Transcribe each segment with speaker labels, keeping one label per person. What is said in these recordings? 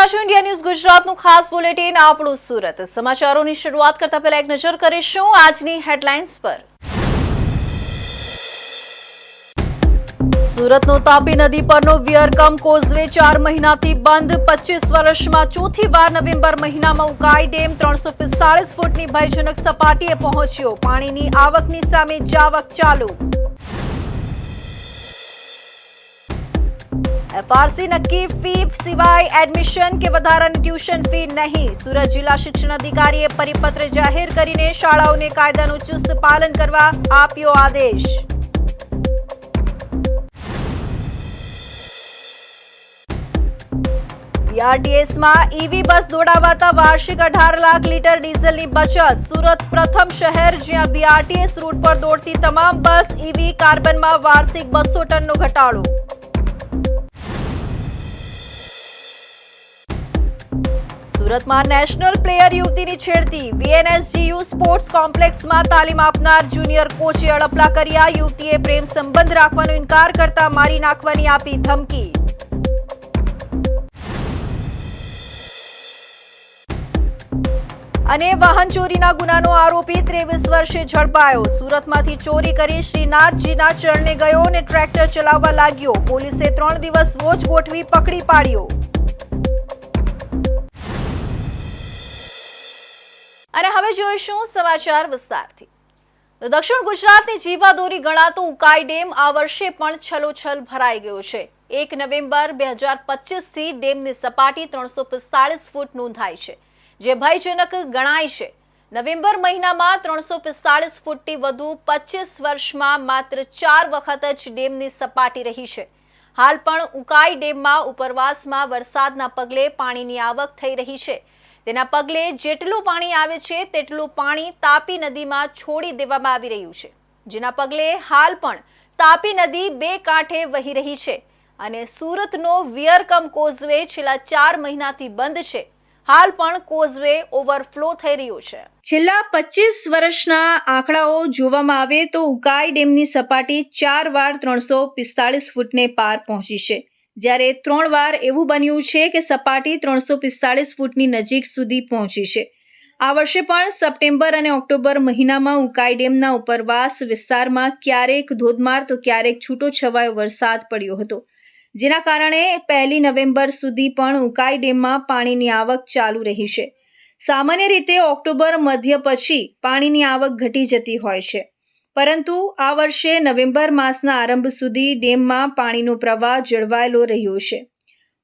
Speaker 1: રહ્યા છો India news ગુજરાતનું ખાસ બુલેટિન આપણું સુરત સમાચારોની શરૂઆત કરતા પહેલા એક નજર કરીશું આજની હેડલાઇન્સ પર। સુરતનો તાપી નદી પરનો વિયરકમ કોઝવે 4 મહિનાથી બંધ। 25 વર્ષમાં ચોથી વાર નવેમ્બર મહિનામાં ઉકાઈ ડેમ 345 ફૂટની ભયજનક સપાટીએ પહોંચ્યો। પાણીની આવકની સામે જાવક ચાલુ। एफआरसी नक्की फी सिवाय एडमिशन के वधारानी ट्यूशन फी नहीं। सूरत जिला शिक्षण अधिकारीए परिपत्र जाहिर करीने शाळाओने कायदानुं चुस्त पालन करवा आप्यो आदेश। बीआरटीएस में ईवी बस दौड़ावाता वार्षिक 18 लाख लीटर डीजलनी बचत। सूरत प्रथम शहर ज्यां बीआरटीएस रूट पर दौड़ती तमाम बस ईवी कार्बन में वार्षिक 200 टननो घटाडो। सूरत में नेशनल प्लेयर युवती छेड़ती। वीएनएसजीयू स्पोर्ट्स कॉम्प्लेक्स में तालीम आपनार जूनियर कोचे अड़पला कर्या। युवतीए प्रेम संबंध राखवानो इनकार करता मारी नाखवानी आपी धमकी। अने वाहन चोरीना गुनानो आरोपी 23 वर्षे झड़पायो। सूरतमांथी चोरी करी श्रीनाथजीना चरणे गयो ने ट्रेक्टर चलाववा लाग्यो। पोलीसे 3 दिवस वोच गोठवी पकड़ी पाड्यो। અને હવે જોઈશું સમાચાર વિસ્તારથી। તો દક્ષિણ ગુજરાતની જીવાદોરી ગણાતો ઉકાઈ ડેમ આ વર્ષે પણ છલોછલ ભરાઈ ગયો છે। 1 નવેમ્બર 2025 થી ડેમની સપાટી 345 ફૂટ નોંધાઈ છે, જે ભયજનક ગણાય છે। નવેમ્બર મહિનામાં 345 ફૂટથી વધુ 25 વર્ષમાં માત્ર 4 વખત જ ડેમની સપાટી રહી છે। હાલ પણ ઉકાઈ ડેમમાં ઉપરવાસમાં વરસાદના પગલે પાણીની આવક થઈ રહી છે। તેના પગલે જેટલું પાણી આવે છે તેટલું પાણી તાપી નદીમાં છોડી દેવામાં આવી રહ્યું છે, જેના પગલે હાલ પણ તાપી નદી બે કાંઠે વહી રહી છે અને સુરતનો વિયરકમ કોઝવે છેલ્લા 4 મહિનાથી બંધ છે। હાલ પણ કોઝવે ઓવરફ્લો થઈ રહ્યો છે। છેલ્લા 25 વર્ષના આંકડાઓ જોવામાં આવે તો ઉકાઈ ડેમની સપાટી 4 વાર 345 ફૂટને પાર પહોંચી છે, જ્યારે 3 વાર એવું બન્યું છે કે સપાટી 345 ફૂટની નજીક સુધી પહોંચી છે। આ વર્ષે પણ સપ્ટેમ્બર અને ઓક્ટોબર મહિનામાં ઉકાઈ ડેમના ઉપરવાસ વિસ્તારમાં ક્યારેક ધોધમાર તો ક્યારેક છૂટો છવાયો વરસાદ પડ્યો હતો, જેના કારણે 1 નવેમ્બર સુધી પણ ઉકાઈ ડેમમાં પાણીની આવક ચાલુ રહી છે। સામાન્ય રીતે ઓક્ટોબર મધ્ય પછી પાણીની આવક ઘટી જતી હોય છે, પરંતુ આ વર્ષે નવેમ્બર માસના આરંભ સુધી ડેમમાં પાણીનો પ્રવાહ જળવાયેલો રહ્યો છે।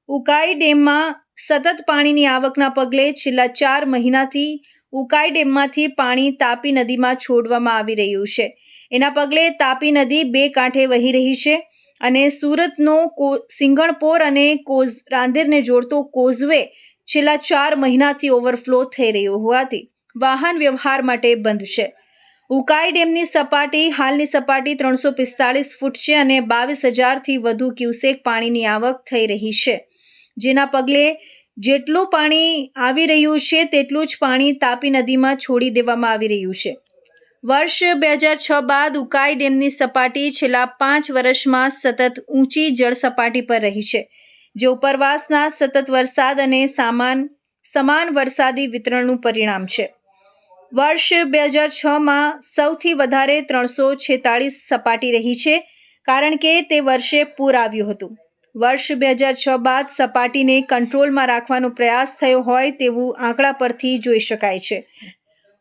Speaker 1: ઉકાઈ ડેમમાં સતત પાણીની આવકના પગલે છેલ્લા 4 મહિનાથી ઉકાઈ ડેમમાંથી પાણી તાપી નદીમાં છોડવામાં આવી રહ્યું છે। એના પગલે તાપી નદી બે કાંઠે વહી રહી છે અને સુરતનો સિંગણપોર અને રાંદેરને જોડતો કોઝવે છેલ્લા 4 મહિનાથી ઓવરફ્લો થઈ રહ્યો હોવાથી વાહન વ્યવહાર માટે બંધ છે। ઉકાઈ ડેમની સપાટી હાલની સપાટી 345 ફૂટ છે અને 22,000થી વધુ ક્યુસેક પાણીની આવક થઈ રહી છે, જેના પગલે જેટલું પાણી આવી રહ્યું છે તેટલું જ પાણી તાપી નદીમાં છોડી દેવામાં આવી રહ્યું છે। વર્ષ 2006 બાદ ઉકાઈ ડેમની સપાટી છેલ્લા 5 વર્ષમાં સતત ઊંચી જળ સપાટી પર રહી છે, જે ઉપરવાસના સતત વરસાદ અને સમાન વરસાદી વિતરણનું પરિણામ છે। वर्ष 2006 में सौथी वधारे 346 सपाटी रही है, कारण के ते वर्षे पूर आव्युं हतुं। वर्ष 2006 बाद सपाटी ने कंट्रोल में राखवानो प्रयास थयो होय तेवुं आंकड़ा परथी जोई शकाय छे।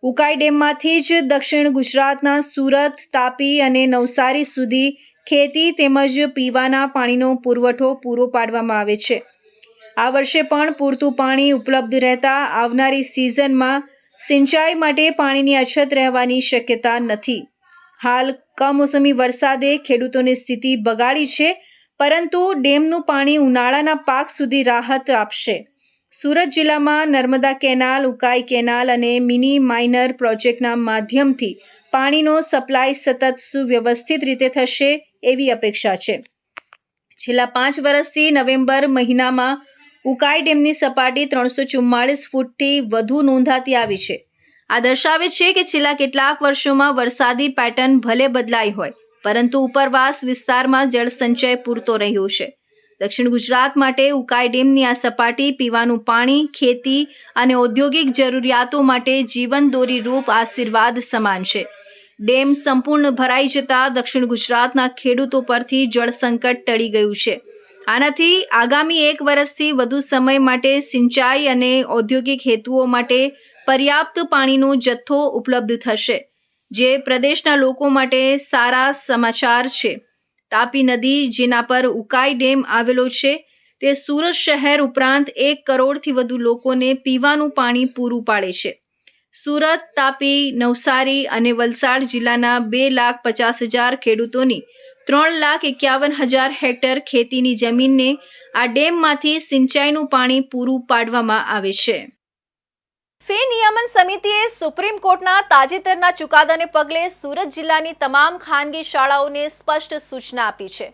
Speaker 1: उकाई डेम मांथी ज दक्षिण गुजरातना सूरत, तापी अने नवसारी सुधी खेती तेमज पीवाना पाणीनो पुरवठो पूरो पाडवामां आवे छे। आ वर्षे पण पूरतुं पाणी उपलब्ध रहेता आवनारी सीजनमां सिंचाई माटे पाणीनी अछत रहेवानी शक्यता नथी। हाल कमोसमी वरसादे खेडूतोनी स्थिति बगाड़ी छे, परंतु डेमनुं पाणी उनाळाना पाक सुधी राहत आपशे। सूरत जिल्लामां नर्मदा केनाल, उकाई केनाल अने मिनी माइनर प्रोजेक्टना माध्यमथी पाणीनो सप्लाय सतत सुव्यवस्थित रीते थशे एवी अपेक्षा छे। छेल्ला 5 वर्षथी नवेम्बर महीनामां उकाई डेमनी सपाटी 344 फूटथी વધુ નોંધાતી આવી છે। આ દર્શાવે છે કે છેલ્લા કેટલાક વર્ષોમાં વરસાદી પેટર્ન ભલે બદલાઈ હોય, પરંતુ ઉપરવાસ વિસ્તારમાં જળ સંચય પૂરતો રહ્યો છે। દક્ષિણ ગુજરાત માટે ઉકાઈ ડેમની આ સપાટી પીવાનું પાણી, ખેતી અને ઔદ્યોગિક જરૂરિયાતો માટે જીવનદોરી રૂપ આશીર્વાદ સમાન છે. ડેમ સંપૂર્ણ ભરાઈ જતા દક્ષિણ ગુજરાતના ખેડૂતો પરથી જળ સંકટ ટળી ગયું છે. આનાથી આગામી 1 વર્ષથી વધુ સમય માટે સિંચાઈ અને ઔદ્યોગિક હેતુઓ માટે પર્યાપ્ત પાણીનો જથ્થો ઉપલબ્ધ થશે, જે પ્રદેશના લોકો માટે સારા સમાચાર છે. તાપી નદી, જેના પર ઉકાઈ ડેમ આવેલો છે, તે સુરત શહેર ઉપરાંત 1 કરોડથી વધુ લોકોને પીવાનું પાણી પૂરું પાડે છે. સુરત, તાપી, નવસારી અને વલસાડ જિલ્લાના 2,50,000 ખેડૂતોની 3,51,000 હેક્ટર ખેતીની જમીનને આ ડેમમાંથી સિંચાઈનું પાણી પૂરું પાડવામાં આવે છે. ફી નિયમન સમિતિએ સુપ્રીમ કોર્ટના તાજેતરના ચુકાદાને પગલે સુરત જિલ્લાની તમામ ખાનગી શાળાઓને સ્પષ્ટ સૂચના આપી છે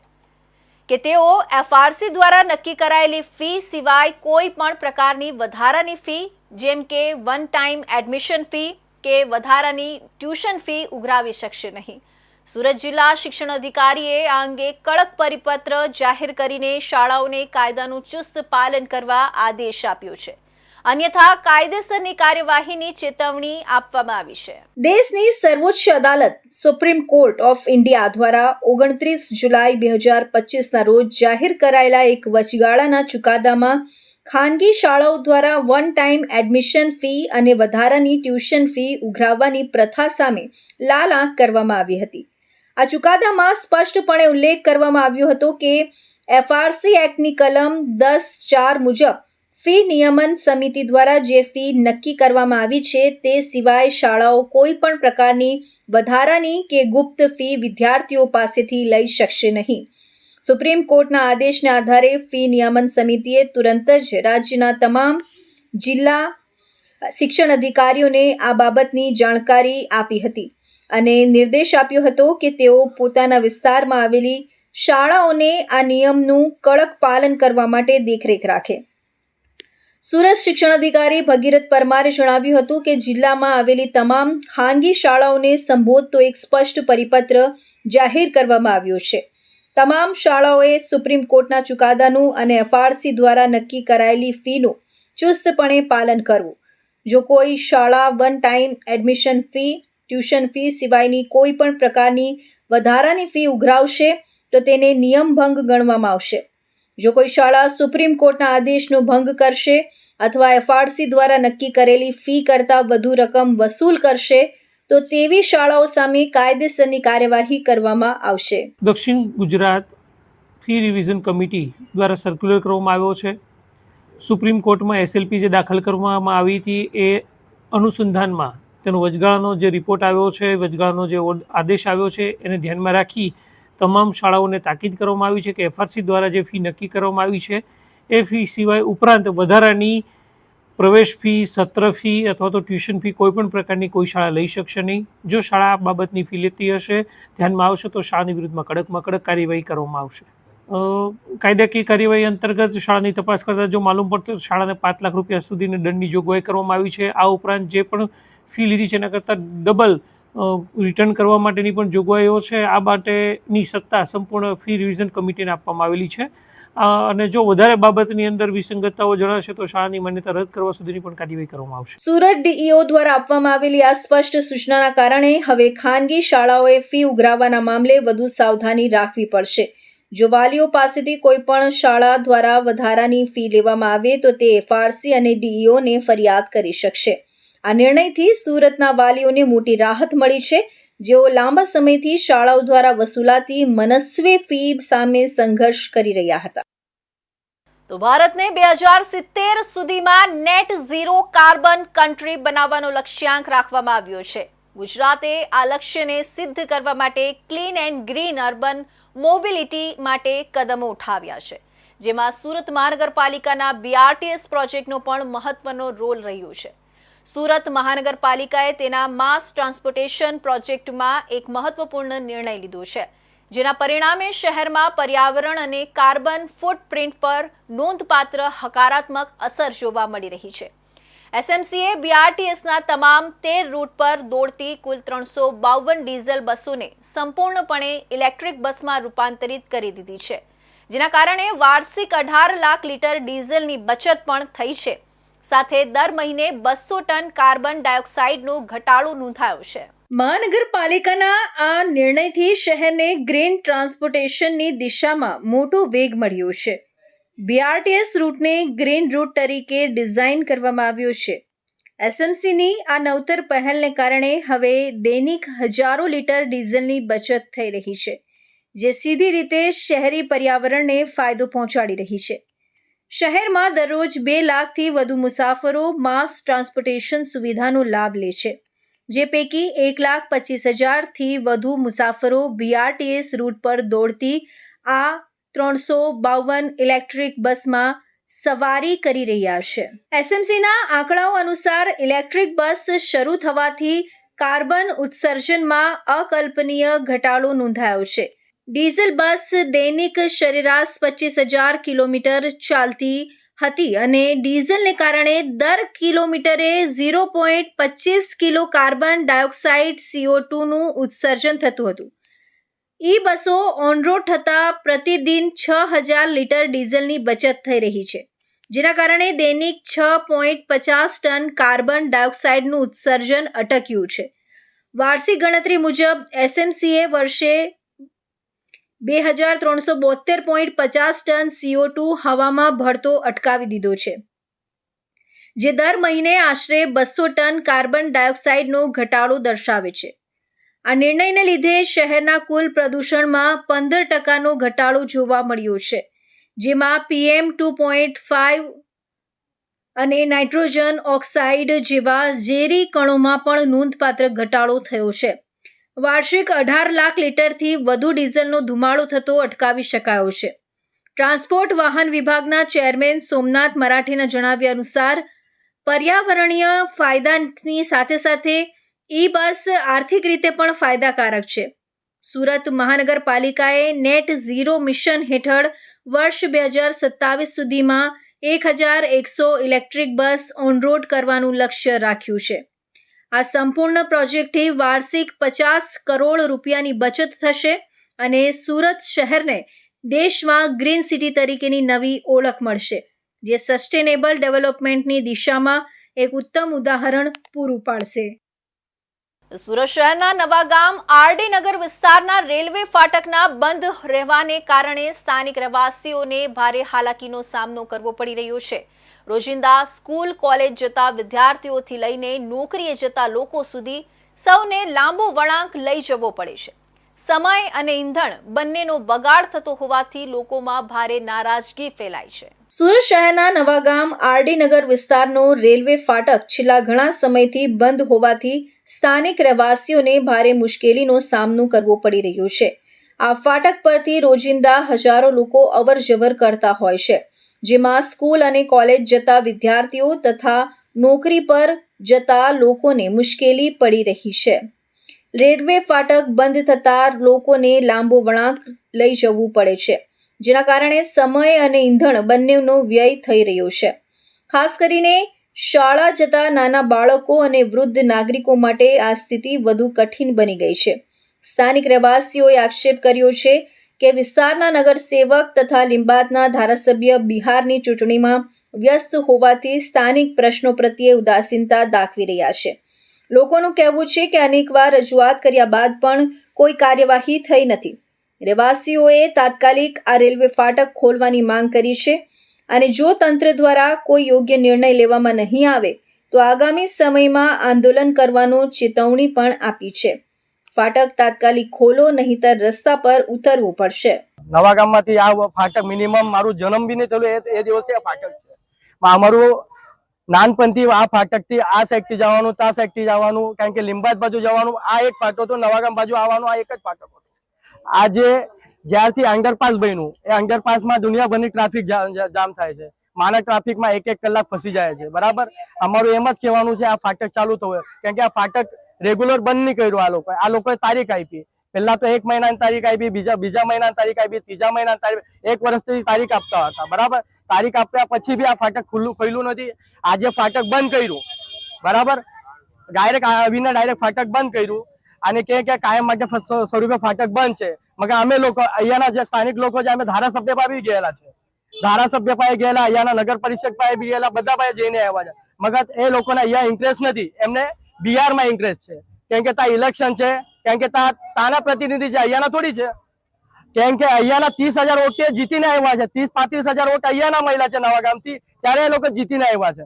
Speaker 1: કે તેઓ એફઆરસી દ્વારા નક્કી કરાયેલી ફી સિવાય કોઈ પણ પ્રકારની વધારાની ફી, જેમ કે વન ટાઈમ એડમિશન ફી કે વધારાની ટ્યુશન ફી ઉઘરાવી શકશે નહીં. સુરત જિલ્લા શિક્ષણ અધિકારીએ આ અંગે કડક પરિપત્ર જાહેર કરીને શાળાઓને કાયદાનું ચુસ્ત પાલન કરવા આદેશ આપ્યો છે. અન્યથા કાયદેસરની કાર્યવાહીની ચેતવણી આપવામાં આવી છે. દેશની સર્વોચ્ચ અદાલત સુપ્રીમ કોર્ટ ઓફ ઇન્ડિયા દ્વારા 29 જુલાઈ 2025ના રોજ જાહેર કરાયેલા એક વચગાળાના ચુકાદામાં ખાનગી શાળાઓ દ્વારા વન ટાઈમ એડમિશન ફી અને વધારાની ટ્યુશન ફી ઉઘરાવવાની પ્રથા સામે લાલ આંખ કરવામાં આવી હતી. આ ચુકાદામાં સ્પષ્ટપણે ઉલ્લેખ કરવામાં આવ્યો હતો કે એફઆરસી એક્ટની કલમ 10(4) મુજબ ફી નિયમન સમિતિ દ્વારા જે ફી નક્કી કરવામાં આવી છે તે સિવાય શાળાઓ કોઈ પણ પ્રકારની વધારાની કે ગુપ્ત ફી વિદ્યાર્થીઓ પાસેથી લઈ શકશે નહીં. સુપ્રીમ કોર્ટના આદેશને આધારે ફી નિયમન સમિતિએ તુરંત જ રાજ્યના તમામ જિલ્લા શિક્ષણ અધિકારીઓને આ બાબતની જાણકારી આપી હતી અને નિર્દેશ આપ્યો હતો કે તેઓ પોતાના વિસ્તારમાં આવેલી શાળાઓને આ નિયમનું કડક પાલન કરવા માટે દેખરેખ રાખે. સુરત શિક્ષણ અધિકારી ભગીરથ પરમારે જણાવ્યું હતું કે જિલ્લામાં આવેલી તમામ ખાનગી શાળાઓને સંબોધતો એક સ્પષ્ટ પરિપત્ર જાહેર કરવામાં આવ્યો છે. તમામ શાળાઓએ સુપ્રીમ કોર્ટના ચુકાદાનું અને એફઆરસી દ્વારા નક્કી કરાયેલી ફીનું ચુસ્તપણે પાલન કરવું. જો કોઈ શાળા one time admission fee, tuition fee સિવાયની કોઈ પણ પ્રકારની વધારાની ફી ઉઘરાવશે તો તેને નિયમભંગ ગણવામાં આવશે. જો કોઈ શાળા સુપ્રીમ કોર્ટના આદેશનો ભંગ કરશે અથવા એફઆરસી દ્વારા નક્કી કરેલી ફી કરતાં વધુ રકમ વસૂલ કરશે તો તેવી શાળાઓ સામે કાયદેસરની કાર્યવાહી કરવામાં આવશે.
Speaker 2: દક્ષિણ ગુજરાત ફી રિવિઝન કમિટી દ્વારા સર્ક્યુલર કરવામાં આવ્યો છે. સુપ્રીમ કોર્ટમાં એસએલપી જે દાખલ કરવામાં આવી હતી એ અનુસંધાનમાં તેનો વચગાળાનો જે રિપોર્ટ આવ્યો છે, વચગાળાનો જે આદેશ આવ્યો છે, એને ધ્યાનમાં રાખી તમામ શાળાઓને તાકીદ કરવામાં આવી છે કે એફઆરસી દ્વારા જે ફી નક્કી કરવામાં આવી છે એ ફી સિવાય ઉપરાંત વધારાની પ્રવેશ ફી, સત્ર ફી અથવા તો ટ્યુશન ફી કોઈ પણ પ્રકારની કોઈ શાળા લઈ શકશે નહીં. જો શાળા આ બાબતની ફી લેતી હશે, ધ્યાનમાં આવશે તો શાળાની વિરુદ્ધમાં કડકમાં કડક કાર્યવાહી કરવામાં આવશે. કાયદાકીય કાર્યવાહી અંતર્ગત શાળાની તપાસ કરતાં જો માલુમ પડતું તો શાળાને 5 લાખ રૂપિયા સુધીની દંડની જોગવાઈ કરવામાં આવી છે. આ ઉપરાંત જે પણ ફી લીધી છે એના કરતાં ડબલ રિટર્ન કરવા માટેની પણ જોગવાઈઓ છે. આ માટેની સત્તા સંપૂર્ણ ફી રિવિઝન કમિટીને આપવામાં આવેલી છે અને જો વધારે બાબતની અંદર વિસંગતતાઓ જણાશે તો શાળાની માન્યતા રદ કરવા સુધીની પણ કાર્યવાહી કરવામાં આવશે.
Speaker 1: સુરત ડીઈઓ દ્વારા આપવામાં આવેલી આ સ્પષ્ટ સૂચનાના કારણે હવે ખાનગી શાળાઓએ ફી ઉઘરાવવાના મામલે વધુ સાવધાની રાખવી પડશે. જો વાલીઓ પાસેથી કોઈ પણ શાળા દ્વારા વધારાની ફી લેવામાં આવે તો તે એફઆરસી અને ડીઈઓને ફરિયાદ કરી શકશે. આ નિર્ણયથી સુરતના વાલીઓને મોટી રાહત મળી છે, જેઓ લાંબા સમયથી શાળાઓ દ્વારા વસૂલાતી મનસ્વી ફી સામે સંઘર્ષ કરી રહ્યા હતા. તો ભારતને 2070 સુધીમાં નેટ ઝીરો કાર્બન કન્ટ્રી બનાવવાનો લક્ષ્યાંક રાખવામાં આવ્યો છે. ગુજરાતે આ લક્ષ્યને સિદ્ધ કરવા માટે clean and green urban mobility માટે કદમો ઉઠાવ્યા છે, જેમાં સુરત મહાનગરપાલિકાના બીઆરટીએસ પ્રોજેક્ટનો પણ મહત્વનો રોલ રહ્યો છે. સુરત મહાનગરપાલિકાએ તેના માસ ટ્રાન્સપોર્ટેશન પ્રોજેક્ટમાં એક મહત્વપૂર્ણ નિર્ણય લીધો છે, જેના પરિણામે શહેરમાં પર્યાવરણ અને કાર્બન ફૂટપ્રિન્ટ પર નોંધપાત્ર હકારાત્મક અસર જોવા મળી રહી છે. એસએમસીએ બીઆરટીએસના તમામ 13 રૂટ પર દોડતી કુલ 352 ડીઝલ બસોને સંપૂર્ણપણે ઇલેક્ટ્રિક બસમાં રૂપાંતરિત કરી દીધી છે, જેના કારણે વાર્ષિક 18 લાખ લીટર ડીઝલની બચત પણ થઈ છે. સાથે દર મહિને 200 ટન કાર્બન ડાયોક્સાઇડનો ઘટાડો નોંધાયો છે. મહાનગરપાલિકાના આ નિર્ણયથી શહેરને ગ્રીન ટ્રાન્સપોર્ટેશનની દિશામાં મોટો વેગ મળ્યો છે. BRTS રૂટને ગ્રીન રૂટ તરીકે ડિઝાઇન કરવામાં આવ્યો છે. SMCની આ નવતર પહેલને કારણે હવે દૈનિક હજારો લીટર ડીઝલની બચત થઈ રહી છે, જે સીધી રીતે શહેરી પર્યાવરણને ફાયદો પહોંચાડી રહી છે. શહેરમાં દરરોજ 2 લાખથી વધુ મુસાફરો માસ ટ્રાન્સપોર્ટેશન સુવિધાનો લાભ લે છે, જે પૈકી 1,25,000થી વધુ મુસાફરો BRTS રૂટ પર દોડતી આ 352 ઇલેક્ટ્રિક બસમાં સવારી કરી રહ્યા છે. SMCના આંકડાઓ અનુસાર ઇલેક્ટ્રિક બસ શરૂ થવાથી કાર્બન ઉત્સર્જનમાં અકલ્પનીય ઘટાડો નોંધાયો છે. ડીઝલ બસ દૈનિક સરેરાશ 25,000 કિલોમીટર ચાલતી હતી અને ડીઝલને કારણે દર કિલોમીટરે 0.25 કિલો કાર્બન ડાયોક્સાઇડ CO2નું ઉત્સર્જન થતું હતું. બસો ઓન રોડ થતાં પ્રતિદિન 6,000 લીટર ડીઝલની બચત થઈ રહી છે, જેના કારણે દૈનિક 6.50 ટન કાર્બન ડાયોક્સાઇડનું ઉત્સર્જન અટક્યું છે. વાર્ષિક ગણતરી મુજબ SMCએ વર્ષે 2,372.50 ટન CO2 હવામાં ભળતો અટકાવી દીધો છે, જે દર મહિને આશરે 200 ટન કાર્બન ડાયોક્સાઇડનો ઘટાડો દર્શાવે છે. આ નિર્ણયને લીધે શહેરના કુલ પ્રદૂષણમાં 15% ઘટાડો જોવા મળ્યો છે, જેમાં PM 2.5 અને નાઇટ્રોજન ઓક્સાઇડ જેવા ઝેરી કણોમાં પણ નોંધપાત્ર ઘટાડો થયો છે. વાર્ષિક 18 લાખ લીટરથી વધુ ડીઝલનો ધુમાડો થતો અટકાવી શકાયો છે. ટ્રાન્સપોર્ટ વાહન વિભાગના ચેરમેન સોમનાથ મરાઠેના જણાવ્યા અનુસાર પર્યાવરણીય ફાયદાની સાથે સાથે બસ આર્થિક રીતે પણ ફાયદાકારક છે. સુરત મહાનગરપાલિકાએ નેટ ઝીરો મિશન હેઠળ વર્ષ 2027 સુધીમાં 1,100 ઇલેક્ટ્રિક બસ ઓન રોડ કરવાનું લક્ષ્ય રાખ્યું છે. આ સંપૂર્ણ પ્રોજેક્ટથી વાર્ષિક 50 કરોડ રૂપિયાની બચત થશે અને સુરત શહેરને દેશમાં ગ્રીન સિટી તરીકેની નવી ઓળખ મળશે, જે સસ્ટેનેબલ ડેવલપમેન્ટની દિશામાં એક ઉત્તમ ઉદાહરણ પૂરું પાડશે. સુરત શહેરના નવાગામ RD નગર વિસ્તારના રેલવે ફાટકના બંધ રહેવાને કારણે સ્થાનિક રહેવાસીઓને ભારે હાલાકીનો સામનો કરવો પડી રહ્યો છે. રોજિંદા સ્કૂલ કોલેજ જતા વિદ્યાર્થીઓથી લઈને નોકરીએ જતા લોકો સુધી સૌને લાંબો વળાંક લઈ જવો પડે છે. સમય અને ઈંધણ બંનેનો બગાડ થતો હોવાથી લોકોમાં ભારે નારાજગી ફેલાઈ છે. સુરત શહેરના નવાગામ RD નગર વિસ્તારનો રેલવે ફાટક છેલ્લા ઘણા સમયથી બંધ હોવાથી સ્થાનિક રહેવાસીઓને ભારે મુશ્કેલીનો સામનો કરવો પડી રહ્યો છે. આ ફાટક પરથી રોજિંદા હજારો લોકો અવરજવર કરતા હોય છે, જેમાં સ્કૂલ અને કોલેજ જતા વિદ્યાર્થીઓ તથા નોકરી પર જતા લોકોને મુશ્કેલી પડી રહી છે. રેલવે ફાટક બંધ થતાં લોકોને લાંબો વળાંક લઈ જવું પડે છે, જેના કારણે સમય અને ઈંધણ બંનેનો વ્યય થઈ રહ્યો છે. ખાસ કરીને શાળા જતા નાના બાળકો અને વૃદ્ધ નાગરિકો માટે આ સ્થિતિ વધુ કઠિન બની ગઈ છે. સ્થાનિક રહેવાસીઓએ આક્ષેપ કર્યો છે કે વિસ્તારના નગરસેવક તથા લીંબાદના ધારાસભ્ય બિહારની ચૂંટણીમાં વ્યસ્ત હોવાથી સ્થાનિક પ્રશ્નો પ્રત્યે ઉદાસીનતા દાખવી રહ્યા છે. લોકોનું કહેવું છે કે અનેકવાર રજૂઆત કર્યા બાદ પણ કોઈ કાર્યવાહી થઈ નથી. રહેવાસીઓએ તાત્કાલિક આ રેલવે ફાટક ખોલવાની માંગ કરી છે અને જો તંત્ર દ્વારા કોઈ યોગ્ય નિર્ણય લેવામાં નહીં આવે તો આગામી સમયમાં આંદોલન કરવાનો ચેતવણી પણ આપી છે. ફાટક તાત્કાલિક ખોલો, નહીંતર રસ્તા પર ઉતરવું પડશે.
Speaker 3: નવાગામમાંથી આ ફાટક મિનિમમ મારું જન્મ બી નહીં થયું એ દિવસથી આ ફાટક છે. અમારું નાનપણથી આ ફાટકથી આ સાઈડથી જવાનું, ત્યાં સાઈડથી જવાનું, કારણ કે લીંબાદ બાજુ જવાનું આ એક ફાટક હતો, નવાગામ બાજુ આવવાનું આ એક જ ફાટક હતો. આજે જ્યારથી અંડરપાસ બન્યું એ અંડરપાસમાં દુનિયાભરની ટ્રાફિક જામ થાય છે. માનવ ટ્રાફિકમાં 1-1 કલાક ફસી જાય છે. બરાબર, અમારું એમ જ કહેવાનું છે આ ફાટક ચાલુ થયું, કારણ કે આ ફાટક રેગ્યુલર બંધ નહીં કર્યું. આ લોકોએ તારીખ આપી. પહેલા તો 1 મહિનાની તારીખ આપી, બીજા મહિનાની તારીખ આપી, ત્રીજા મહિનાની તારીખ, 1 વર્ષથી તારીખ આપતા હતા. બરાબર, તારીખ આપ્યા પછી બી આ ફાટક ખુલ્લું નથી. આજે ફાટક બંધ કર્યું. બરાબર, ડાયરેક્ટ આવીને ડાયરેક્ટ ફાટક બંધ કર્યું. અને કે કાયમ માટે સ્વરૂપે ફાટક બંધ છે. મગર અમે લોકો અહીંયાના જે સ્થાનિક લોકો છે અમે ધારાસભ્ય પાસે બી ગયેલા છે, ધારાસભ્ય પાસે ગયેલા, અહીંયાના નગર પરિષદ પાસે બી ગયેલા, બધા પાસે જઈને આવ્યા છે. મગર એ લોકોને અહીંયા ઇન્ટરેસ્ટ નથી, એમને બિહારમાં ઇન્ટરેસ્ટ છે. કેમ કે ત્યાં ઇલેક્શન છે, કેમ કે તાના પ્રતિનિધિ છે, અહીંયાના થોડી છે. કેમ કે અહીંયાના 30,000 વોટ જીતીને આવ્યા છે, 30-35,000 વોટ અહીંયાના મહિલા છે નવા ગામથી, ત્યારે એ લોકો જીતીને આવ્યા છે.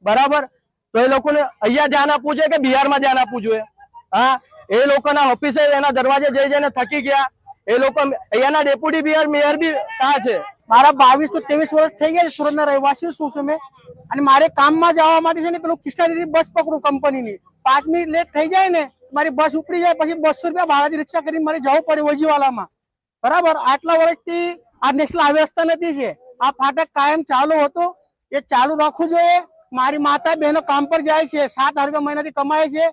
Speaker 3: બરાબર, તો એ લોકોને અહીંયા ધ્યાન આપવું જોઈએ કે બિહારમાં ધ્યાન આપવું જોઈએ? હા, એ લોકોના ઓફિસે એના દરવાજે જઈ જઈને થકી ગયા. એ લોકો અહીંયાના ડેપ્યુટી મેયર બી ત્યાં છે.
Speaker 4: મારા 22 to 23 વર્ષ થઈ ગયા છે, સુરતના રહેવાસી છું છું મેં, અને મારે કામમાં જવા માટે છે ને પેલું કૃષ્ણાદેવી બસ પકડું કંપનીની, 5 મિનિટ લેટ થઈ જાય ને મારી બસ ઉપડી જાય, પછી 200 રૂપિયા ભાડાથી રિક્ષા કરીને મારે જવું પડે વજીવાલામાં. બરાબર, આટલા વર્ષથી આ નેશનલ હાઈવે રસ્તા નથી છે, આ ફાટક કાયમ ચાલુ હતો, એ ચાલુ રાખવું જોઈએ. મારી માતા બહેનો કામ પર જાય છે, 7,000 રૂપિયા મહિનાથી કમાય છે,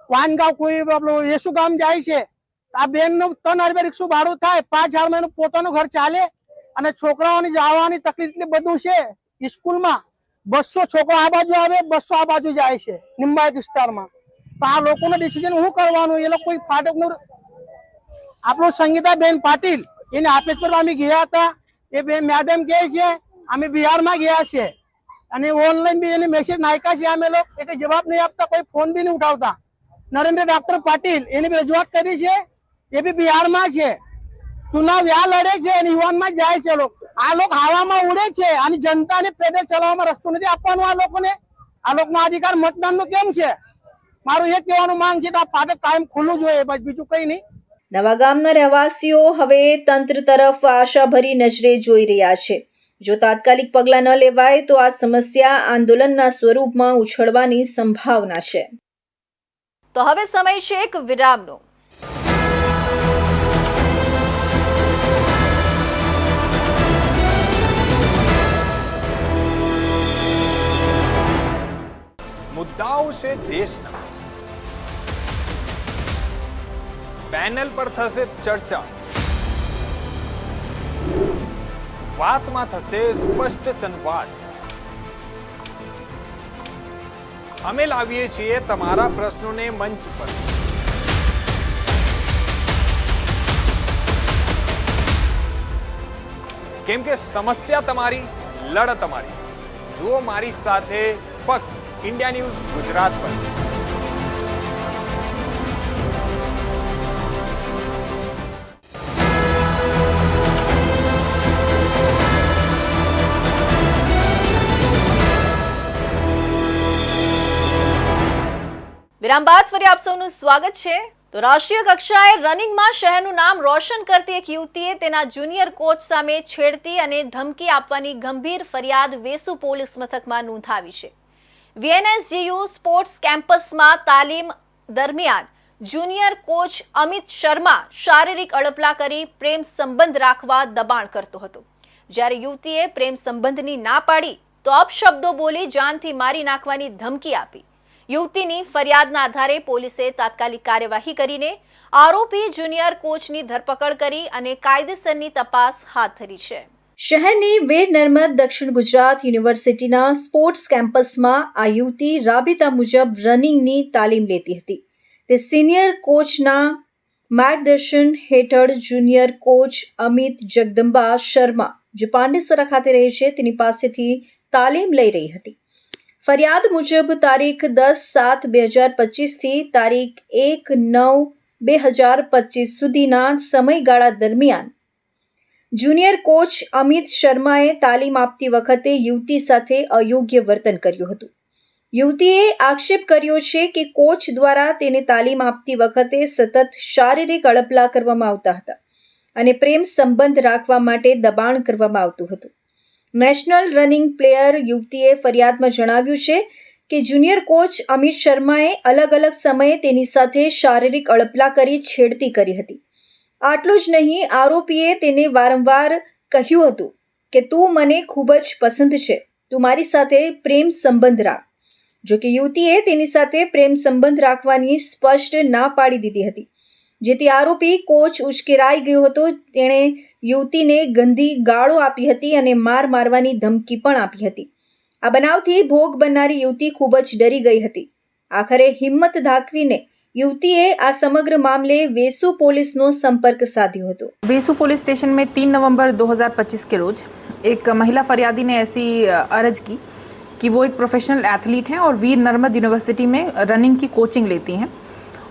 Speaker 4: વાનગાંવ કોઈ આપણું યેસુ ગામ જાય છે, આ બેન નું 3,000 રૂપિયા રિક્ષા ભાડું થાય, 5,000 માં એનું પોતાનું ઘર ચાલે, અને છોકરાઓની જવાની તકલીફ એટલી બધું છે. સ્કૂલમાં 200 છોકરા આ બાજુ આવે, 200 આ બાજુ જાય છે નિંબાયત વિસ્તારમાં. તો આ લોકોનું ડિસિઝન શું કરવાનું? એ લોકો કોઈ ફાટકનું આપણું સંગીતાબેન પાટીલ એને આપેજ પર અમે ગયા હતા, એ બે મેડમ કહે છે અમે બિહારમાં ગયા છે, અને ઓનલાઈન બી એને મેસેજ નાખ્યા છે, અમે લોકો એક જવાબ નહીં આપતા, કોઈ ફોન બી નહીં ઉઠાવતા. નરેન્દ્ર ડોક્ટર પાટીલ એની બી રજૂઆત કરી છે, એ બી બિહારમાં છે, ચુનાવ યા લડે છે અને યુવાનમાં જાય છે. આ લોકો હવામાં ઉડે છે, અને જનતાને પેદલ ચલાવવામાં રસ્તો નથી આપવાનો આ લોકોને. આ લોકોનો અધિકાર મતદાનનો કેમ છે? મારું એ કહેવાનું માંગ છે કે આ ફાટક કાયમ ખુલ્લું જોઈએ, બસ બીજું કઈ નહીં.
Speaker 1: નવા ગામના રહેવાસીઓ હવે તંત્ર તરફ આશાભરી નજરે જોઈ રહ્યા છે. જો તાત્કાલિક પગલાં ન લેવાય તો આ સમસ્યા આંદોલનના સ્વરૂપમાં ઉછળવાની સંભાવના છે. તો હવે સમય છે એક વિરામનો.
Speaker 5: મુદ્દાઓ છે દેશના, પેનલ પર થશે ચર્ચા, વાતમાં થશે સ્પષ્ટ સંવાદ. અમે લાવીએ છીએ તમારા પ્રશ્નોને મંચ પર. કેમ કે સમસ્યા તમારી, લડત તમારી. જુઓ મારી સાથે ફક્ત ઇન્ડિયા ન્યૂઝ ગુજરાત પર.
Speaker 1: વિરામ બાદ ફરી આપ સૌનું સ્વાગત છે. તો રાષ્ટ્રીય કક્ષાએ રનિંગમાં શહેરનું નામ રોશન કરતી એક યુવતીએ તેના જુનિયર કોચ સામે છેડતી અને ધમકી આપવાની ગંભીર ફરિયાદ વેસુ પોલીસ મથકમાં નોંધાવી છે. VNSGU સ્પોર્ટ્સ કેમ્પસમાં તાલીમ દરમિયાન જુનિયર કોચ અમિત શર્મા શારીરિક અડપલા કરી પ્રેમ સંબંધ રાખવા દબાણ કરતો હતો. જ્યારે યુવતીએ પ્રેમ સંબંધની ના પાડી તો અપશબ્દો બોલી જાનથી મારી નાખવાની ધમકી આપી. યુવતીની ફરિયાદના આધારે પોલીસે તાત્કાલિક કાર્યવાહી કરીને આરોપી જુનિયર કોચની ધરપકડ કરી અને કાયદેસરની તપાસ હાથ ધરી છે. શહેરની વીર નર્મદ દક્ષિણ ગુજરાત યુનિવર્સિટીના સ્પોર્ટ્સ કેમ્પસમાં આ યુવતી રાબેતા મુજબ રનિંગની તાલીમ લેતી હતી. તે સિનિયર કોચના માર્ગદર્શન હેઠળ જુનિયર કોચ અમિત જગદંબા શર્મા, જે પાંડેસરા ખાતે રહે છે, તેની પાસેથી તાલીમ લઈ રહી હતી. ફરિયાદ મુજબ તારીખ 10/7/2025 થી તારીખ 1/9/2025 સુધીના સમયગાળા દરમિયાન જુનિયર કોચ અમિત શર્માએ તાલીમ આપતી વખતે યુવતી સાથે અયોગ્ય વર્તન કર્યું હતું. યુવતીએ આક્ષેપ કર્યો છે કે કોચ દ્વારા તેને તાલીમ આપતી વખતે સતત શારીરિક અડપલા કરવામાં આવતા હતા અને પ્રેમ સંબંધ રાખવા માટે દબાણ કરવામાં આવતું હતું. નેશનલ રનિંગ પ્લેયર યુવતીએ ફરિયાદમાં જણાવ્યું છે કે જુનિયર કોચ અમિત શર્માએ અલગ અલગ સમયે તેની સાથે શારીરિક અડપલા કરી છેડતી કરી હતી. આટલું જ નહીં, આરોપીએ તેને વારંવાર કહ્યું હતું કે તું મને ખૂબ જ પસંદ છે, તું મારી સાથે પ્રેમ સંબંધ રાખ. જો કે યુવતીએ તેની સાથે પ્રેમ સંબંધ રાખવાની સ્પષ્ટ ના પાડી દીધી હતી, જેથી આરોપી કોચ ઉશ્કેરાઈ ગયો હતો. તેણે યુવતીને ગંદી ગાળો આપી હતી અને માર મારવાની ધમકી પણ આપી હતી. આ બનાવથી ભોગ બનનારી યુવતી ખૂબ જ ડરી ગઈ હતી. આખરે હિંમત દાખવીને યુવતીએ આ સમગ્ર મામલે વેસુ પોલીસનો સંપર્ક સાધ્યો હતો।
Speaker 6: वेसु पुलिस स्टेशन में 3 नवंबर 2025 के रोज एक महिला फरियादी ने ऐसी अर्ज की कि वो एक प्रोफेशनल एथलीट हैं और वीर नर्मद यूनिवर्सिटी में रनिंग की कोचिंग लेती हैं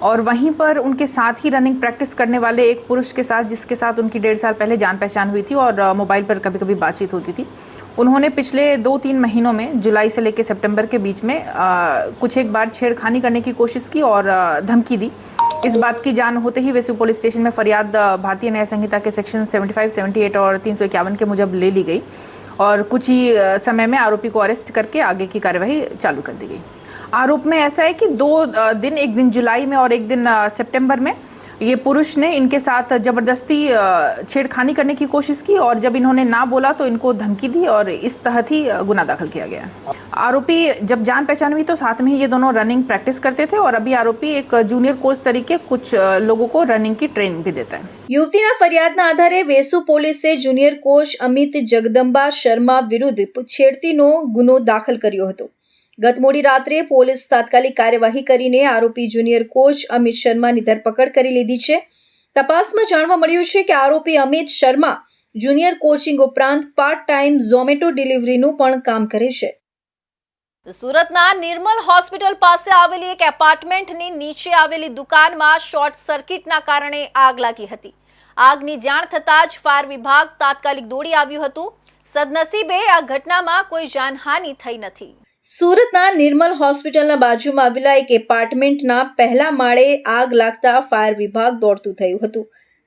Speaker 6: और वहीं पर उनके साथ ही रनिंग प्रैक्टिस करने वाले एक पुरुष के साथ, जिसके साथ उनकी 1.5 साल पहले जान पहचान हुई थी और मोबाइल पर कभी कभी बातचीत होती थी, उन्होंने पिछले 2-3 महीनों में जुलाई से लेकर सितंबर के बीच में कुछ एक बार छेड़खानी करने की कोशिश की और धमकी दी। इस बात की जान होते ही वेसु पुलिस स्टेशन में फरियाद भारतीय न्याय संहिता के सेक्शन 75, 78 और 351 के मुजब ले ली गई और कुछ ही समय में आरोपी को अरेस्ट करके आगे की कार्यवाही चालू कर दी गई। आरोप में ऐसा है कि 2 दिन, एक दिन जुलाई में और एक दिन सितंबर में ये पुरुष ने इनके साथ जबरदस्ती छेड़खानी करने की कोशिश की और जब इन्होंने ना बोला तो इनको धमकी दी और इस तहत ही गुना दाखिल किया गया। आरोपी जब जान पहचान हुई तो साथ में ही ये दोनों रनिंग प्रैक्टिस करते थे और अभी आरोपी एक जूनियर कोच तरीके कुछ लोगों को रनिंग की ट्रेनिंग भी देता है।
Speaker 1: યુવતીના ફરિયાદના આધારે વેસુ પોલીસે જુનિયર કોચ અમિત જગદંબા શર્મા વિરુદ્ધ છેડતીનો ગુનો દાખલ કર્યો હતો। ગત મોડી રાત્રે પોલીસ તાત્કાલિક કાર્યવાહી કરીને આરોપી જુનિયર કોચ અમિત શર્માની ધરપકડ કરી લીધી છે। તપાસમાં જાણવા મળ્યું છે કે આરોપી અમિત શર્મા જુનિયર કોચિંગ ઉપરાંત પાર્ટ ટાઈમ ઝોમેટો ડિલિવરીનું પણ કામ કરે છે। સુરતના નિર્મલ હોસ્પિટલ પાસે આવેલી એક એપાર્ટમેન્ટની નીચે આવેલી દુકાનમાં શોર્ટ સર્કિટના કારણે આગ લાગી હતી। આગની જાણ થતાં જ ફાયર વિભાગ તાત્કાલિક દોડી આવ્યું હતું। સદનસીબે આ ઘટનામાં કોઈ જાનહાનિ થઈ નથી। સુરતના નિર્મલ હોસ્પિટલના બાજુમાં આવેલા એક એપાર્ટમેન્ટના પહેલા માળે આગ લાગતા ફાયર વિભાગ દોડતું થયું હતું।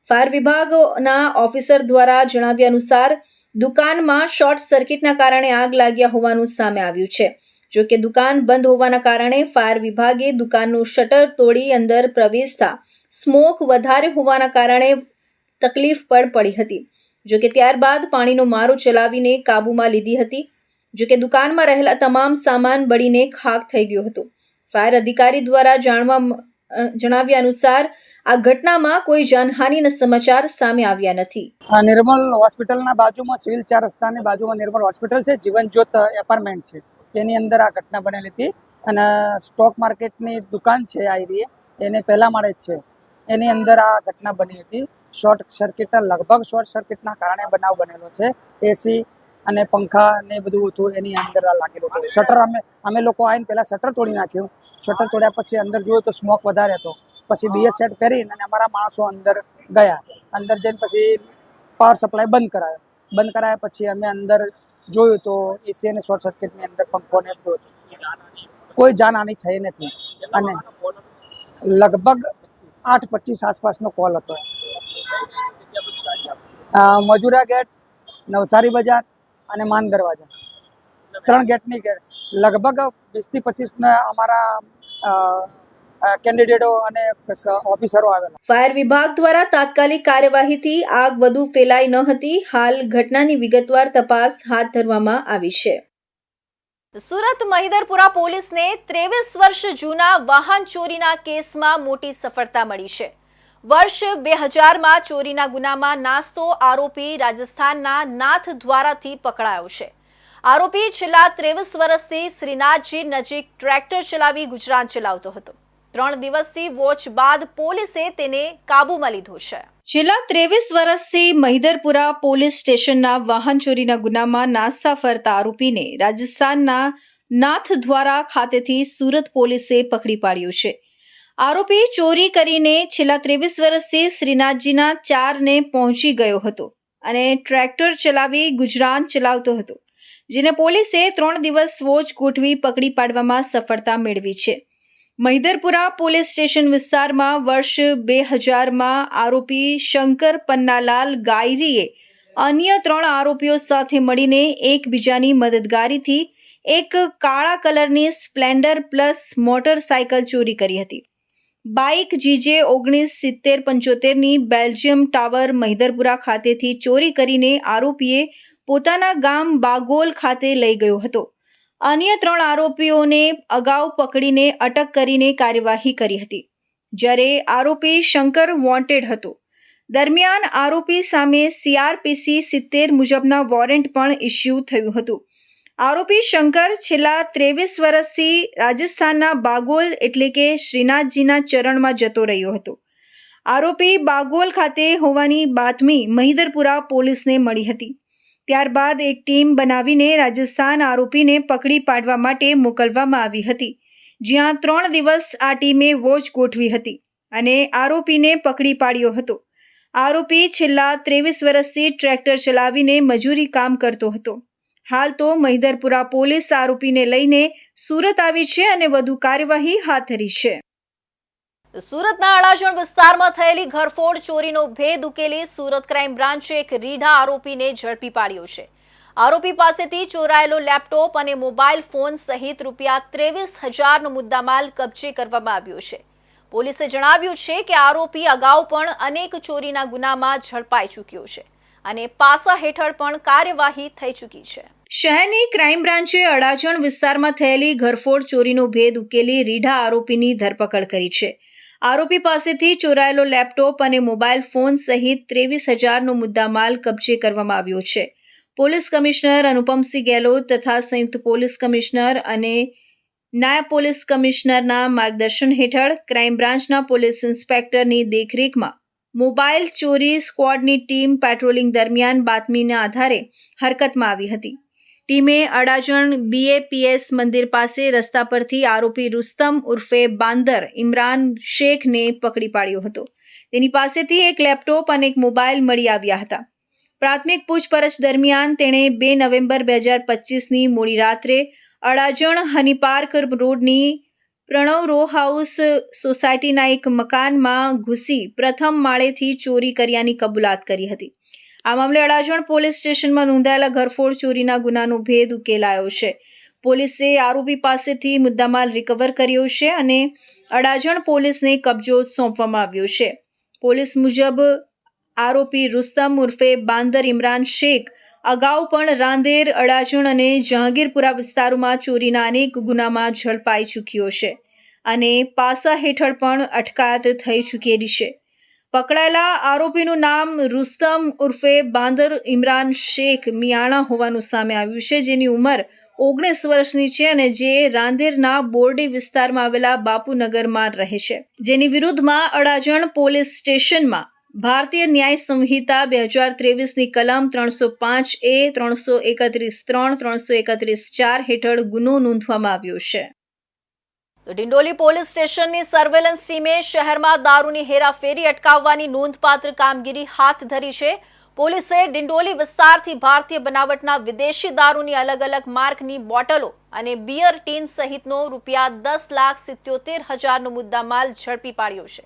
Speaker 1: ફાયર વિભાગના ઓફિસર દ્વારા જણાવ્યા અનુસાર દુકાનમાં શોર્ટ સર્કિટના કારણે આગ લાગ્યા હોવાનું સામે આવ્યું છે। જો કે દુકાન બંધ હોવાના કારણે ફાયર વિભાગે દુકાનનું શટર તોડી અંદર પ્રવેશતા સ્મોક વધારે હોવાના કારણે તકલીફ પણ પડી હતી। જો કે ત્યારબાદ પાણીનો મારો ચલાવીને કાબૂમાં લીધી હતી। જો કે દુકાનમાં રહેલા તમામ સામાન બળીને ખાક થઈ ગયો હતો। ફાયર અધિકારી દ્વારા જણાવ્યા અનુસાર આ ઘટનામાં કોઈ જાનહાનિના સમાચાર સામે આવ્યા નથી।
Speaker 4: નિર્મલ હોસ્પિટલના બાજુમાં સિવિલ 4 રસ્તાની બાજુમાં નિર્મલ હોસ્પિટલ છે, જીવન જ્યોત એપાર્ટમેન્ટ છે, તેની અંદર આ ઘટના બનેલી હતી અને સ્ટોક માર્કેટની દુકાન છે આ એરિયે, એને પહેલા માળે જ છે, એની અંદર આ ઘટના બની હતી। શોર્ટ સર્કિટ, લગભગ શોર્ટ સર્કિટના કારણે બનાવ બનેલો છે। એસી અને પંખા ને બધું હતું એની અંદર લાગેલું હતું। શટર અમે લોકો આવીને પહેલાં શટર તોડી નાખ્યું। શટર તોડ્યા પછી અંદર જોયું તો સ્મોક વધારે હતો। પછી બીએસ સેટ પહેરીને અને અમારા માણસો અંદર ગયા। અંદર જઈને પછી પાવર સપ્લાય બંધ કરાયા। પછી અમે અંદર જોયું તો એસી અને શોર્ટ સર્કિટની અંદર પંખો ને બધું હતું। કોઈ જાનહાનિ થઈ નથી અને લગભગ 8:25 આસપાસનો કોલ હતો। મજુરા ગેટ, નવસારી બજાર અને માન દરવાજા, 3 ગેટની ગેટ, લગભગ 20 થી 25 અમારા કેન્ડિડેટો અને ઓફિસરો આવેલા।
Speaker 1: ફાયર વિભાગ દ્વારા તાત્કાલિક કાર્યવાહીથી આગ વધુ ફેલાઈ ન હતી। હાલ ઘટનાની વિગતવાર તપાસ હાથ ધરવામાં આવી છે। સુરત મહિદરપુરા પોલીસને 23 વર્ષ જૂના વાહન ચોરીના કેસમાં મોટી સફળતા મળી છે। વર્ષ 2000માં ચોરીના ગુનામાં નાસતો આરોપી રાજસ્થાનના નાથદ્વારાથી પકડાયો છે। આરોપી છેલ્લા 23 વર્ષથી શ્રીનાથજી નજીક ટ્રેક્ટર ચલાવી ગુજરાન ચલાવતો હતો। 3 દિવસથી વોચ બાદ પોલીસે તેને કાબૂમાં લીધો છે। છેલ્લા 23 વર્ષથી મહિદરપુરા પોલીસ સ્ટેશનના વાહન ચોરીના ગુનામાં નાસતા ફરતા આરોપીને રાજસ્થાનના નાથદ્વારા ખાતેથી સુરત પોલીસે પકડી પાડ્યો છે। આરોપી ચોરી કરીને છેલ્લા 23 વર્ષથી શ્રીનાથજીના 4 ને પહોંચી ગયો હતો અને ટ્રેક્ટર ચલાવી ગુજરાન ચલાવતો હતો, જેને પોલીસે 3 દિવસ વોચ ગોઠવી પકડી પાડવામાં સફળતા મેળવી છે। મહિદરપુરા પોલીસ સ્ટેશન વિસ્તારમાં વર્ષ 2000માં આરોપી શંકર પન્નાલાલ ગાયરીએ અન્ય 3 આરોપીઓ સાથે મળીને એકબીજાની મદદગારીથી એક કાળા કલરની સ્પ્લેન્ડર પ્લસ મોટરસાયકલ ચોરી કરી હતી। Bike GJ 197075ની Belgium tower Mahidharpura ખાતેથી ચોરી કરીને આરોપીએ પોતાના ગામ બાગોલ ખાતે લઈ ગયો હતો। અન્ય 3 આરોપીઓને અગાઉ પકડીને અટક કરીને કાર્યવાહી કરી હતી, જ્યારે આરોપી શંકર વોન્ટેડ હતો। દરમિયાન આરોપી સામે CRPC 70 મુજબના વોરંટ પણ ઇસ્યુ થયું હતું।
Speaker 7: આરોપી શંકર છેલ્લા 23 વર્ષથી રાજસ્થાનના બાગોલ એટલે કે શ્રીનાથજીના ચરણમાં જતો રહ્યો હતો. આરોપી બાગોલ ખાતે હોવાની બાતમી મહિદરપુરા પોલીસને મળી હતી. ત્યારબાદ એક ટીમ બનાવીને રાજસ્થાન આરોપીને પકડી પાડવા માટે મોકલવામાં આવી હતી, જ્યાં 3 દિવસ આ ટીમે વોચ ગોઠવી હતી અને આરોપીને પકડી પાડ્યો હતો. આરોપી છેલ્લા 23 વર્ષથી ટ્રેક્ટર ચલાવીને મજૂરી કામ કરતો હતો. હાલ તો મહિદરપુરા પોલીસ આરોપીને લઈને સુરત આવી છે અને વધુ કાર્યવાહી હાથ ધરી છે.
Speaker 1: સુરતના અડાજણ વિસ્તારમાં થયેલી ઘરફોડ ચોરીનો ભેદ ઉકેલી સુરત ક્રાઇમ બ્રાન્ચે એક રીઢા આરોપીને ઝડપી પાડ્યો છે. આરોપી પાસેથી ચોરાયેલો લેપટોપ અને મોબાઈલ ફોન સહિત રૂપિયા 23,000નો મુદ્દામાલ કબજે કરવામાં આવ્યો છે. પોલીસે જણાવ્યું છે કે આરોપી અગાઉ પણ અનેક ચોરીના ગુનામાં ઝડપાઈ ચૂક્યો છે અને પાસા હેઠળ પણ કાર્યવાહી થઈ ચૂકી છે.
Speaker 7: શહેરની ક્રાઇમ બ્રાન્ચે અડાજણ વિસ્તારમાં થયેલી ઘરફોડ ચોરીનો ભેદ ઉકેલી રીઢા આરોપીની ધરપકડ કરી છે. આરોપી પાસેથી ચોરાયેલો લેપટોપ અને મોબાઈલ ફોન સહિત 23,000નો મુદ્દામાલ કબજે કરવામાં આવ્યો છે. પોલીસ કમિશનર અનુપમસિંહ ગેહલોત તથા સંયુક્ત પોલીસ કમિશનર અને નાયબ પોલીસ કમિશનરના માર્ગદર્શન હેઠળ ક્રાઇમ બ્રાન્ચના પોલીસ ઇન્સ્પેક્ટરની દેખરેખમાં મોબાઈલ ચોરી સ્ક્વોડની ટીમ પેટ્રોલિંગ દરમિયાન બાતમીના આધારે હરકતમાં આવી હતી. ટીમે અડાજણ BAPS મંદિર પાસે રસ્તા પરથી આરોપી રુસ્તમ ઉર્ફે બાંદર ઇમરાન શેખને પકડી પાડ્યો હતો. તેની પાસેથી એક લેપટોપ અને એક મોબાઈલ મળી આવ્યા હતા. પ્રાથમિક પૂછપરછ દરમિયાન તેણે 2 નવેમ્બર 2025ની મોડી રાત્રે અડાજણ હનીપાર્ક રોડની પ્રણવ રો હાઉસ સોસાયટીના એક મકાનમાં ઘૂસી પ્રથમ માળેથી ચોરી કર્યાની કબૂલાત કરી હતી. આ મામલે અડાજણ પોલીસ સ્ટેશનમાં નોંધાયેલા ઘરફોડ ચોરીના ગુનાનો ભેદ ઉકેલાયો છે. પોલીસે આરોપી પાસેથી મુદ્દામાલ રિકવર કર્યો છે અને અડાજણ પોલીસને કબજો સોંપવામાં આવ્યો છે. પોલીસ મુજબ આરોપી રુસ્તમ ઉર્ફે બાંદર ઇમરાન શેખ અગાઉ પણ રાંદેર, અડાજણ અને જહાંગીરપુરા વિસ્તારોમાં ચોરીના અનેક ગુનામાં ઝડપાઈ ચૂક્યો છે અને પાસા હેઠળ પણ અટકાયત થઈ ચૂકેલી છે. પકડાયેલા આરોપીનું નામ રુસ્તમ ઉર્ફે બાંદર ઇમરાન શેખ મિયાણા હોવાનું સામે આવ્યું છે, જેની ઉંમર 19 વર્ષની છે અને જે રાંદેરના બોરડી વિસ્તારમાં આવેલા બાપુનગરમાં રહે છે, જેની વિરુદ્ધમાં અડાજણ પોલીસ સ્ટેશનમાં ભારતીય ન્યાય સંહિતા 2023ની કલમ 305A, 331(3), 331(4) હેઠળ ગુનો નોંધવામાં આવ્યો છે.
Speaker 1: ડિંડોલી પોલીસ સ્ટેશનની સર્વેલન્સ ટીમે શહેરમાં દારૂની હેરાફેરી અટકાવવાની નોંધપાત્ર કામગીરી હાથ ધરી છે. પોલીસે ડિંડોલી વિસ્તારથી ભારતીય બનાવટના વિદેશી દારૂની અલગ-અલગ માર્કની બોટલો અને બિયર ટીન સહિતનો રૂપિયા 10,77,000નો મુદ્દામાલ ઝડપી પાડ્યો છે.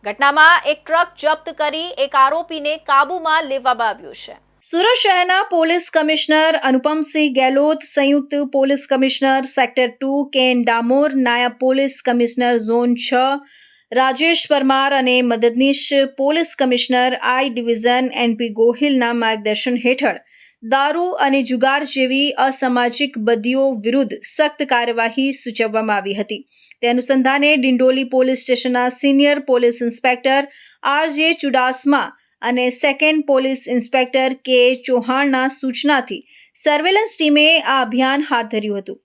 Speaker 1: ઘટનામાં એક ટ્રક જપ્ત કરી એક આરોપીને કાબૂમાં લેવામાં આવ્યો છે.
Speaker 7: સુરત શહેરના પોલીસ કમિશનર અનુપમસિંહ ગેહલોત, સંયુક્ત police commissioner sector 2 Ken Damor, નાયબ police commissioner zone 6 Rajesh Parmar અને મદદનીશ police commissioner I division NP ગોહિલના માર્ગદર્શન હેઠળ દારૂ અને જુગાર જેવી અસામાજિક બદીઓ વિરુદ્ધ સખ્ત કાર્યવાહી સૂચવવામાં આવી હતી. તે અનુસંધાને ડિંડોલી પોલીસ સ્ટેશનના senior police inspector RJ Chudasama અને સેકન્ડ પોલીસ ઇન્સ્પેક્ટર K ચૌહાણના સૂચનાથી સર્વેલન્સ ટીમે આ અભિયાન હાથ ધર્યું હતું.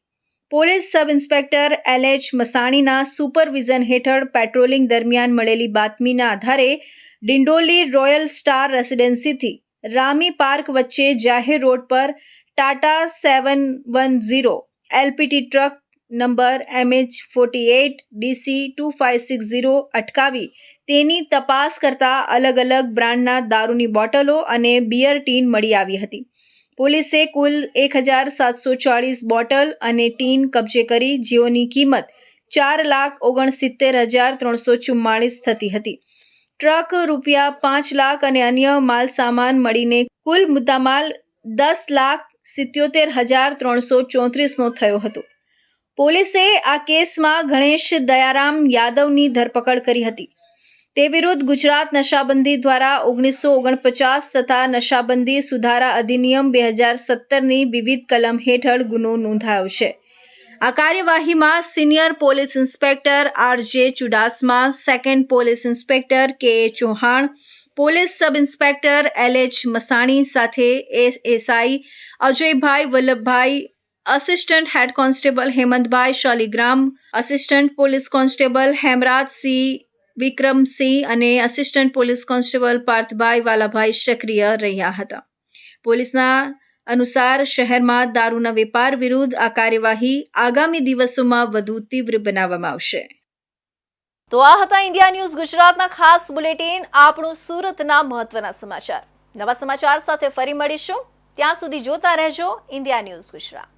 Speaker 7: પોલીસ સબ ઇન્સ્પેક્ટર LH મસાણીના સુપરવિઝન હેઠળ પેટ્રોલિંગ દરમિયાન મળેલી બાતમીના આધારે ડિંડોલી રોયલ સ્ટાર રેસિડેન્સીથી રામી પાર્ક વચ્ચે જાહેર રોડ પર Tata 710 LPT truck number MH48 DC 2560 અટકાવી તેની તપાસ કરતા અલગ-અલગ બ્રાન્ડના દારૂની બોટલો અને બિયર ટીન મળી આવી હતી. પોલીસે કુલ 1,740 બોટલ અને ટીન કબજે કરી, જેઓની કિંમત 4,69,344 થતી હતી. ટ્રક રૂપિયા 5 લાખ અને અન્ય માલ સામાન મળીને કુલ મુદ્દામાલ 10,77,334નો થયો હતો. પોલીસે આ કેસમાં ગણેશ દયારામ યાદવની ધરપકડ કરી હતી. તે વિરુદ્ધ ગુજરાત નશાબંધી દ્વારા 1949 તથા નશાબંધી સુધારા અધિનિયમ 2017ની વિવિધ કલમ હેઠળ ગુનો નોંધાયો છે. આ કાર્યવાહીમાં senior police inspector RJ Chudasama, second police inspector K Chauhan, police sub inspector LH Masani સાથે SI Ajaybhai Vallabhbhai assistant head constable Hemantbhai Shaligram, assistant police constable Hemrajsinh Vikramsinh અને assistant police constable Parthbhai Valabhai સક્રિય રહ્યા હતા. પોલીસના અનુસાર શહેરમાં દારૂના વેપાર વિરુદ્ધ આ કાર્યવાહી આગામી દિવસોમાં વધુ તીવ્ર બનાવવામાં આવશે.
Speaker 1: તો આ હતા ઇન્ડિયા ન્યૂઝ ગુજરાતના ખાસ બુલેટિન, આપણું સુરતના મહત્વના સમાચાર. નવા સમાચાર સાથે ફરી મળીશું. ત્યાં સુધી જોતા રહેજો ઇન્ડિયા ન્યૂઝ ગુજરાત.